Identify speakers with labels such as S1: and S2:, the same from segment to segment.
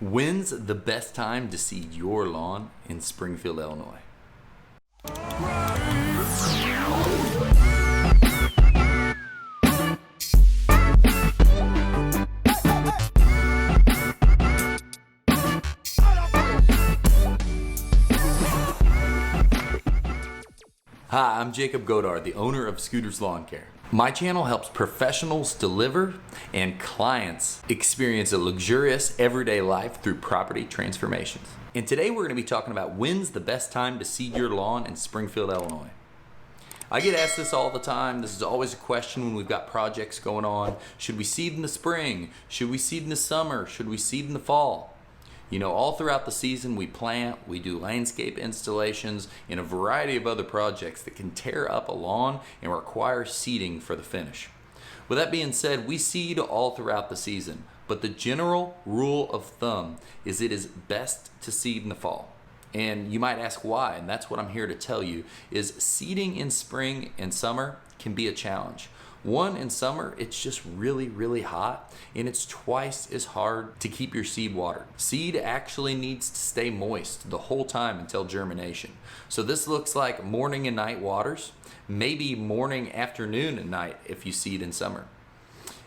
S1: When's the best time to seed your lawn in Springfield, Illinois? Hi, I'm Jacob Godar, the owner of Scooter's Lawn Care. My channel helps professionals deliver and clients experience a luxurious everyday life through property transformations. And today we're going to be talking about when's the best time to seed your lawn in Springfield, Illinois. I get asked this all the time. This is always a question when we've got projects going on. Should we seed in the spring? Should we seed in the summer? Should we seed in the fall? You know, all throughout the season we plant, we do landscape installations, and a variety of other projects that can tear up a lawn and require seeding for the finish. With that being said, we seed all throughout the season, but the general rule of thumb is it is best to seed in the fall. And you might ask why, and that's what I'm here to tell you, is seeding in spring and summer can be a challenge. One, in summer, it's just really hot, and it's twice as hard to keep your seed watered. Seed actually needs to stay moist the whole time until germination. So this looks like morning and night waters, maybe morning, afternoon, and night if you seed in summer.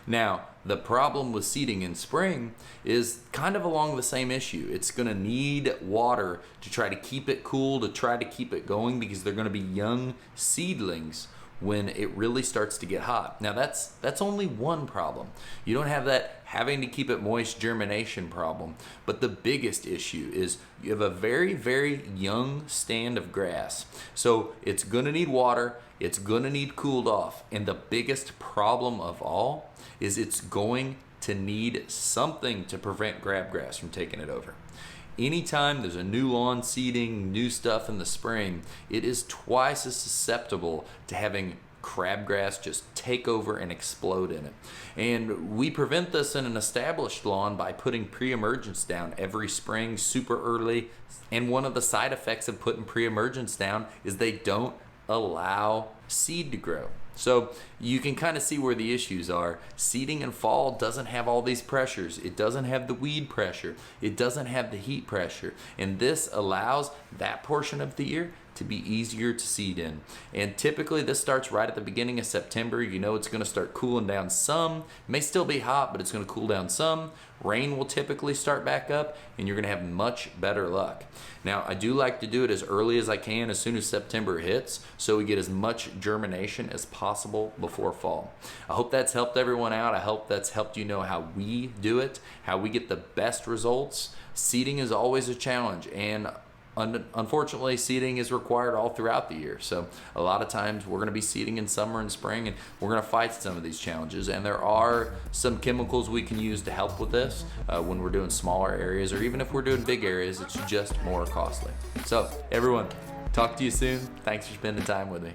S1: Now, the problem with seeding in spring is kind of along the same issue. It's gonna need water to try to keep it cool, to try to keep it going, because they're gonna be young seedlings when it really starts to get hot. Now that's only one problem. You don't have that having to keep it moist germination problem, but the biggest issue is you have a very young stand of grass. So it's gonna need water, it's gonna need cooled off, and the biggest problem of all is it's going to need something to prevent crabgrass from taking it over. Anytime there's a new lawn seeding, new stuff in the spring, it is twice as susceptible to having crabgrass just take over and explode in it. And we prevent this in an established lawn by putting pre-emergence down every spring super early. And one of the side effects of putting pre-emergence down is they don't allow seed to grow. So you can kind of see where the issues are. Seeding in fall doesn't have all these pressures. It doesn't have the weed pressure. It doesn't have the heat pressure. And this allows that portion of the year to be easier to seed in. And typically this starts right at the beginning of September. You know it's gonna start cooling down some. It may still be hot, but it's gonna cool down some. Rain will typically start back up, and you're gonna have much better luck. Now, I do like to do it as early as I can, as soon as September hits, so we get as much germination as possible before fall. I hope that's helped everyone out. I hope that's helped you know how we do it, how we get the best results. Seeding is always a challenge, and unfortunately, seeding is required all throughout the year. So a lot of times we're going to be seeding in summer and spring, and we're going to fight some of these challenges. And there are some chemicals we can use to help with this when we're doing smaller areas, or even if we're doing big areas, it's just more costly. So everyone, talk to you soon. Thanks for spending time with me.